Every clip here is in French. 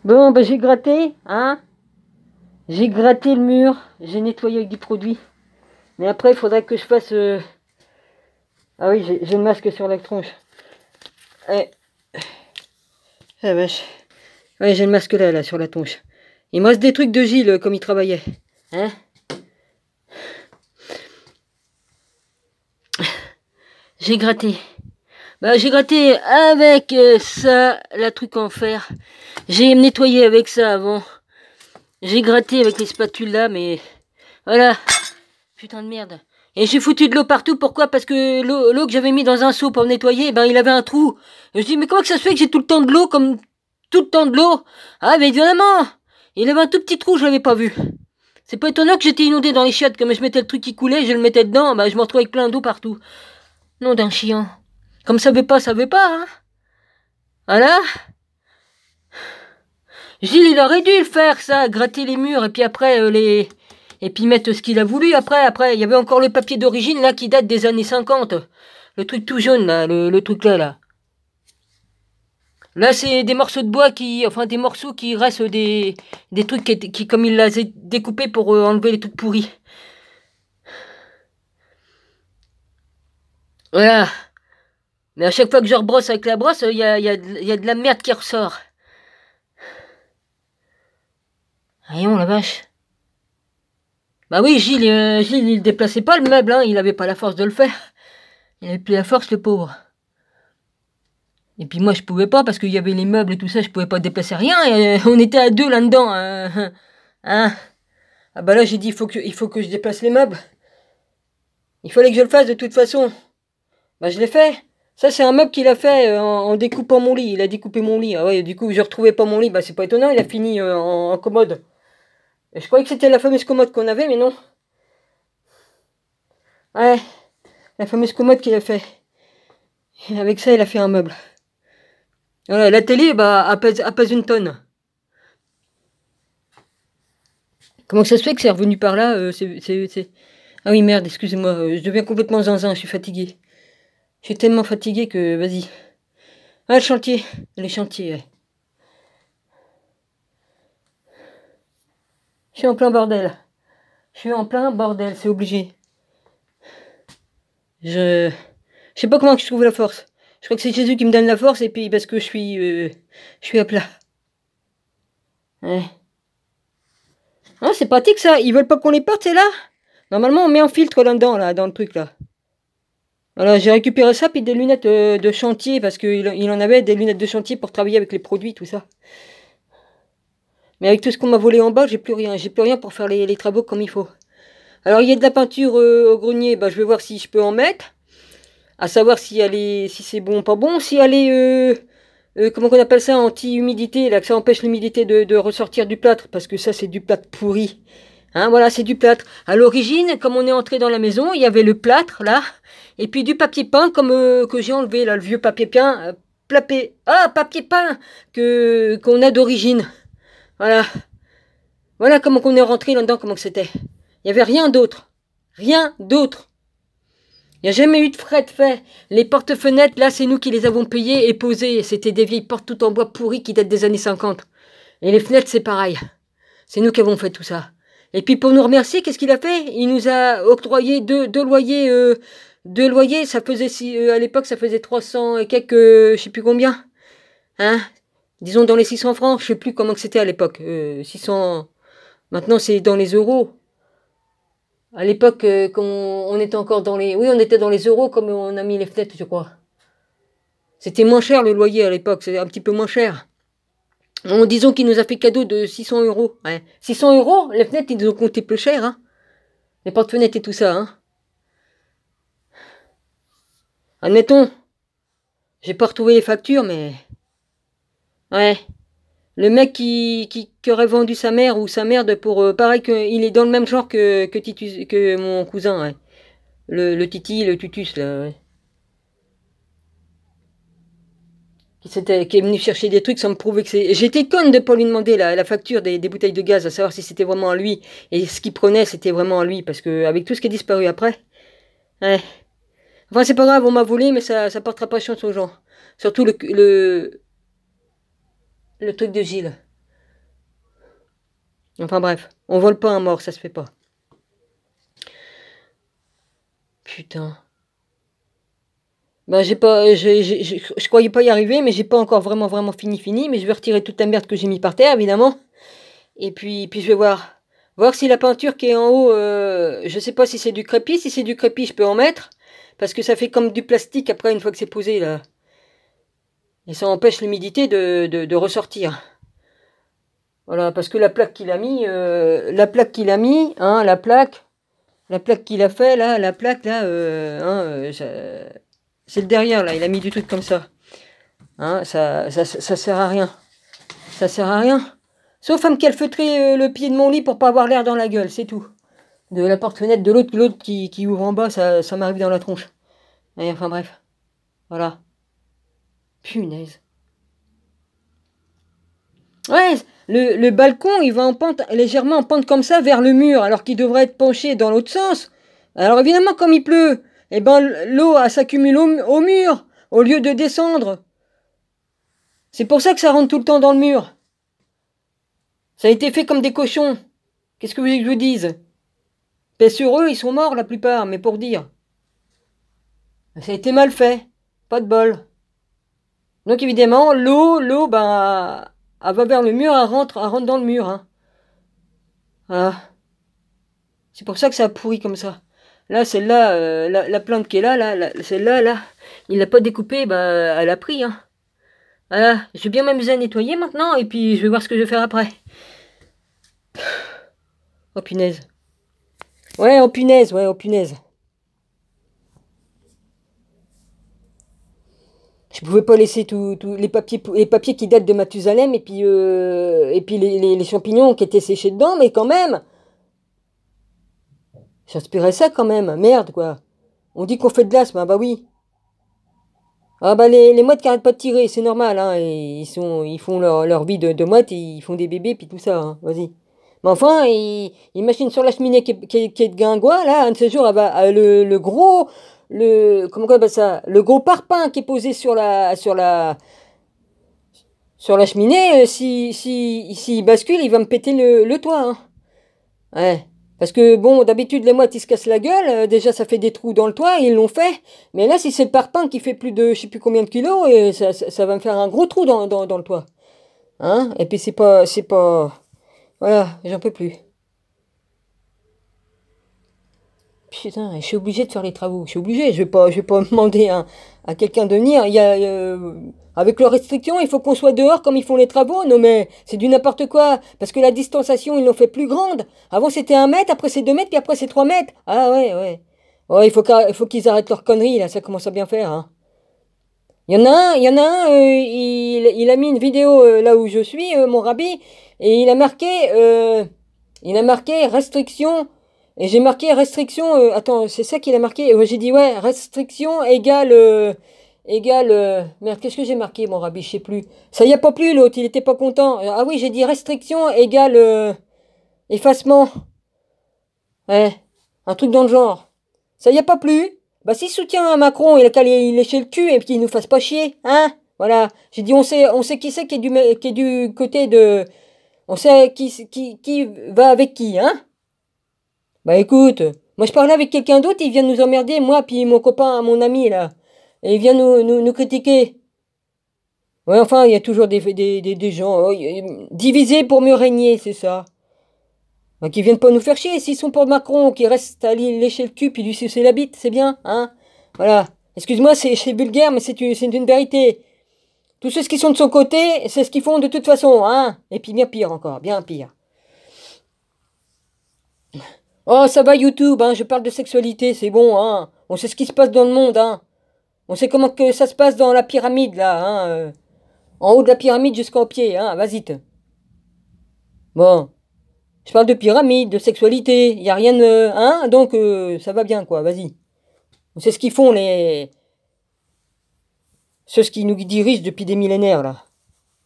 Bon, bah j'ai gratté, hein. J'ai gratté le mur, j'ai nettoyé avec du produit. Mais après, il faudrait que je fasse... Ah oui, j'ai le masque sur la tronche. Eh, ah vache. Ouais, j'ai le masque là, sur la tronche. Il me reste des trucs de Gilles, comme il travaillait. Hein. J'ai gratté. Bah, j'ai gratté avec ça, la truc en fer. J'ai nettoyé avec ça avant. J'ai gratté avec les spatules là, mais... Voilà. Putain de merde. Et j'ai foutu de l'eau partout, pourquoi? Parce que l'eau que j'avais mis dans un seau pour nettoyer, ben il avait un trou. Et je dis, mais comment que ça se fait que j'ai tout le temps de l'eau, comme tout le temps de l'eau? Ah, mais évidemment. Il avait un tout petit trou, je l'avais pas vu. C'est pas étonnant que j'étais inondé dans les chiottes, comme je mettais le truc qui coulait, je le mettais dedans, ben je me retrouvais avec plein d'eau partout. Non d'un chien. Comme ça veut pas, hein. Voilà. Gilles, il aurait dû le faire, ça, gratter les murs, et puis après, et puis mettre ce qu'il a voulu. Après, il y avait encore le papier d'origine, là, qui date des années 50. Le truc tout jaune, là, le truc là. Là, c'est des morceaux de bois enfin, des morceaux qui restent des trucs qui comme il les a découpés pour enlever les trucs pourris. Voilà. Mais à chaque fois que je rebrosse avec la brosse, il y a de la merde qui ressort. Voyons, la vache. Bah oui, Gilles, il déplaçait pas le meuble, hein, il avait pas la force de le faire. Il avait plus la force, le pauvre. Et puis moi, je pouvais pas, parce qu'il y avait les meubles et tout ça, je pouvais pas déplacer rien, et on était à deux là-dedans, hein. Ah bah là, j'ai dit, il faut que je déplace les meubles. Il fallait que je le fasse de toute façon. Bah je l'ai fait. Ça, c'est un meuble qu'il a fait en découpant mon lit. Il a découpé mon lit. Ah ouais, du coup, je retrouvais pas mon lit. Bah c'est pas étonnant, il a fini en commode. Et je croyais que c'était la fameuse commode qu'on avait, mais non. Ouais, la fameuse commode qu'il a fait. Et avec ça, il a fait un meuble. Voilà, la télé, bah, elle pèse une tonne. Comment ça se fait que c'est revenu par là Ah oui, merde, excusez-moi, je deviens complètement zinzin, je suis fatigué. Je suis tellement fatigué que, vas-y. Ah, le chantier, les chantiers, ouais. Je suis en plein bordel. Je suis en plein bordel, c'est obligé. Je sais pas comment je trouve la force. Je crois que c'est Jésus qui me donne la force, et puis parce que je suis à plat. Ouais. Ah, c'est pratique ça, ils veulent pas qu'on les porte, c'est là? Normalement, on met un filtre là-dedans, là, dans le truc, là. Voilà, j'ai récupéré ça, puis des lunettes de chantier, parce qu'il en avait des lunettes de chantier pour travailler avec les produits, tout ça. Mais avec tout ce qu'on m'a volé en bas, j'ai plus rien. J'ai plus rien pour faire les travaux comme il faut. Alors, il y a de la peinture au grenier, bah, je vais voir si je peux en mettre. À savoir si c'est bon ou pas bon. Si elle est, comment on appelle ça, anti-humidité, là, que ça empêche l'humidité de ressortir du plâtre, parce que ça, c'est du plâtre pourri. Hein, voilà, c'est du plâtre. À l'origine, comme on est entré dans la maison, il y avait le plâtre, là, et puis du papier peint, comme que j'ai enlevé, là, le vieux papier peint, papier peint qu'on a d'origine. Voilà. Voilà comment on est rentré là-dedans, comment que c'était. Il n'y avait rien d'autre. Rien d'autre. Il n'y a jamais eu de frais de fait. Les porte-fenêtres, là, c'est nous qui les avons payées et posées. C'était des vieilles portes toutes en bois pourri qui datent des années 50. Et les fenêtres, c'est pareil. C'est nous qui avons fait tout ça. Et puis pour nous remercier, qu'est-ce qu'il a fait? Il nous a octroyé deux loyers. Deux loyers, ça faisait, à l'époque, ça faisait 300 et quelques, je sais plus combien. Hein? Disons dans les 600 francs, je sais plus comment que c'était à l'époque. 600... Maintenant, c'est dans les euros. À l'époque, quand on était encore dans les... Oui, on était dans les euros comme on a mis les fenêtres, je crois. C'était moins cher le loyer à l'époque, c'est un petit peu moins cher. Disons qu'il nous a fait cadeau de 600 euros. Ouais. 600 euros, les fenêtres, ils nous ont compté plus cher. Hein. Les porte-fenêtres et tout ça. Hein. Admettons, j'ai pas retrouvé les factures, mais... Ouais. Le mec qui aurait vendu sa mère ou sa merde pour... pareil qu'il est dans le même genre que mon cousin, ouais. Le Titi, le Tutus, là, ouais. Qui est venu chercher des trucs sans me prouver que c'est... J'étais conne de pas lui demander la facture des bouteilles de gaz, à savoir si c'était vraiment à lui. Et ce qu'il prenait, c'était vraiment à lui, parce que avec tout ce qui est disparu après... Ouais. Enfin, c'est pas grave, on m'a volé, mais ça portera pas chance aux gens. Surtout le truc de Gilles. Enfin bref, on vole pas un mort, ça se fait pas. Putain. Ben j'ai pas, je croyais pas y arriver, mais j'ai pas encore vraiment fini. Mais je vais retirer toute la merde que j'ai mis par terre, évidemment. Et puis je vais voir si la peinture qui est en haut, je sais pas si c'est du crépi. Si c'est du crépi, je peux en mettre. Parce que ça fait comme du plastique après, une fois que c'est posé, là. Et ça empêche l'humidité de ressortir. Voilà, parce que la plaque qu'il a mis, hein, la plaque qu'il a fait, là, la plaque, là, c'est le derrière, là, il a mis du truc comme ça. Hein, ça sert à rien. Ça sert à rien. Sauf à me calfeutrer le pied de mon lit pour pas avoir l'air dans la gueule, c'est tout. De la porte-fenêtre de l'autre qui ouvre en bas, ça m'arrive dans la tronche. Et enfin bref. Voilà. Punaise. Ouais, le balcon, il va en pente, légèrement en pente comme ça vers le mur, alors qu'il devrait être penché dans l'autre sens. Alors évidemment, comme il pleut, eh ben l'eau s'accumule au mur, au lieu de descendre. C'est pour ça que ça rentre tout le temps dans le mur. Ça a été fait comme des cochons. Qu'est-ce que vous voulez que je vous dise? Paix sur eux, ils sont morts la plupart, mais pour dire. Ça a été mal fait. Pas de bol. Donc évidemment, l'eau, ben, elle va vers le mur, elle rentre dans le mur. Hein. Voilà. C'est pour ça que ça a pourri comme ça. Là, celle-là, la plante qui est là, celle-là, là, il l'a pas découpée, bah, elle a pris. Hein. Voilà. Je vais bien m'amuser à nettoyer maintenant, et puis je vais voir ce que je vais faire après. Oh punaise. Ouais, oh punaise, ouais, oh punaise. Je pouvais pas laisser tous les papiers qui datent de Mathusalem et puis les champignons qui étaient séchés dedans, mais quand même, j'aspirais ça quand même, merde quoi. On dit qu'on fait de l'asthme, ah bah oui. Ah bah les mouettes qui arrêtent pas de tirer, c'est normal, hein, et ils font leur vie de mouettes, et ils font des bébés puis tout ça, hein, vas-y. Mais enfin, ils machinent sur la cheminée qui est de guingois, là, un de ces jours, le gros, comment on appelle ça, le gros parpaing qui est posé sur la cheminée, s'il bascule, il va me péter le toit. Hein. Ouais. Parce que, bon, d'habitude, les mouettes, ils se cassent la gueule. Déjà, ça fait des trous dans le toit, ils l'ont fait. Mais là, si c'est le parpaing qui fait plus de, je sais plus combien de kilos, et ça va me faire un gros trou dans le toit. Hein? Et puis, voilà, j'en peux plus. Putain, je suis obligé de faire les travaux. Je suis obligé. Je vais pas demander à quelqu'un de venir. Avec leurs restrictions, il faut qu'on soit dehors comme ils font les travaux. Non, mais c'est du n'importe quoi. Parce que la distanciation, ils l'ont fait plus grande. Avant, c'était 1 mètre, après, c'est 2 mètres, puis après, c'est 3 mètres. Ah, ouais, ouais. Ouais, il faut qu'ils arrêtent leurs conneries, là. Ça commence à bien faire, hein. Il a mis une vidéo là où je suis, mon rabbi, et il a marqué restriction. Et j'ai marqué restriction. Attends, c'est ça qu'il a marqué. J'ai dit ouais, restriction merde, qu'est-ce que j'ai marqué, mon rabbi, je sais plus. Ça y a pas plus, l'autre, il était pas content. Ah oui, j'ai dit restriction égale effacement. Ouais, un truc dans le genre. Ça y a pas plus. Bah s'il soutient un Macron, il a qu'à lui lécher le cul et puis qu'il nous fasse pas chier, hein. Voilà. J'ai dit on sait qui c'est qui est du côté de. On sait qui va avec qui, hein. Bah écoute, moi je parlais avec quelqu'un d'autre, il vient nous emmerder, moi puis mon copain, mon ami là. Et il vient nous critiquer. Ouais, enfin, il y a toujours des gens divisés pour mieux régner, c'est ça. Bah, qui viennent pas nous faire chier, s'ils sont pour Macron, qui restent à lui lécher le cul puis lui sucer la bite, c'est bien, hein. Voilà. Excuse-moi, c'est vulgaire, mais c'est une vérité. Tous ceux qui sont de son côté, c'est ce qu'ils font de toute façon, hein. Et puis bien pire encore, bien pire. Oh, ça va YouTube, hein, je parle de sexualité, c'est bon, hein. On sait ce qui se passe dans le monde, hein. On sait comment que ça se passe dans la pyramide, là, hein. En haut de la pyramide jusqu'au pied, hein. Vas-y. Bon, je parle de pyramide, de sexualité, y a rien de... Hein, donc ça va bien, quoi, vas-y. On sait ce qu'ils font, ceux qui nous dirigent depuis des millénaires, là.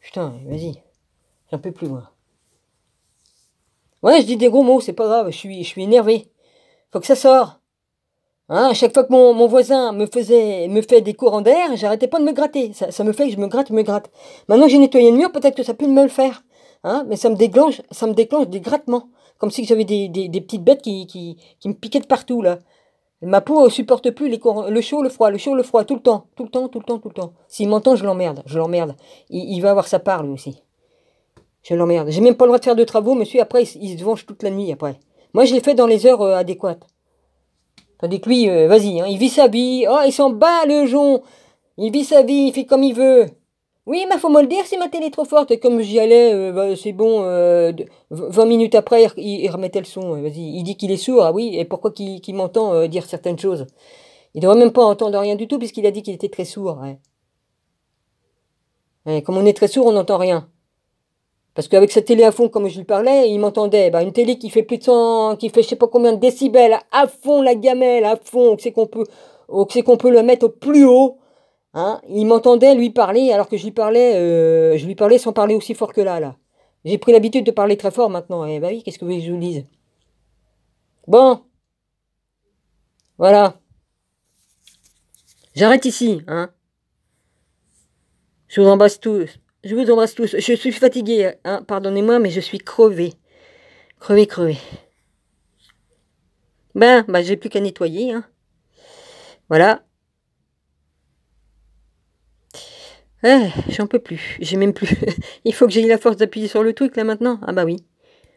Putain, vas-y. J'en peux plus, moi. Ouais, je dis des gros mots, c'est pas grave, je suis énervé. Faut que ça sorte. Hein, à chaque fois que mon voisin me fait des courants d'air, j'arrêtais pas de me gratter. Ça me fait que je me gratte. Maintenant que j'ai nettoyé le mur, peut-être que ça peut me le faire. hein, mais ça me déclenche des grattements. Comme si j'avais des petites bêtes qui me piquaient de partout, là. Ma peau ne supporte plus le chaud, le froid, tout le temps, tout le temps, tout le temps, tout le temps. S'il m'entend, je l'emmerde, je l'emmerde. Il va avoir sa part, lui aussi. Je l'emmerde. J'ai même pas le droit de faire de travaux, monsieur, après, il se venge toute la nuit, après. Moi, je l'ai fait dans les heures adéquates. Tandis que lui, vas-y, hein, il vit sa vie. Oh, il s'en bat, le jonc. Il vit sa vie, il fait comme il veut. Oui, mais faut me le dire si ma télé est trop forte. Et comme j'y allais, bah, c'est bon, 20 minutes après, il remettait le son. Vas-y, il dit qu'il est sourd. Ah oui, et pourquoi qu'il m'entend dire certaines choses? Il devrait même pas entendre rien du tout, puisqu'il a dit qu'il était très sourd. Ouais. Ouais, comme on est très sourd, on n'entend rien. Parce qu'avec sa télé à fond, comme je lui parlais, il m'entendait. Bah, une télé qui fait plus de 100, qui fait je sais pas combien de décibels, à fond la gamelle, à fond, c'est qu'on peut le mettre au plus haut. Hein, il m'entendait lui parler alors que je lui parlais sans parler aussi fort que là. J'ai pris l'habitude de parler très fort maintenant. Eh bah oui, qu'est-ce que vous voulez que je vous dise? Bon, voilà. J'arrête ici, hein. Je vous embrasse tous. Je vous embrasse tous. Je suis fatigué, hein. Pardonnez-moi, mais je suis crevé. Crevé, crevé. Bah j'ai plus qu'à nettoyer, hein. Voilà. J'en peux plus. J'ai même plus. Il faut que j'aie la force d'appuyer sur le truc là maintenant. Ah bah oui.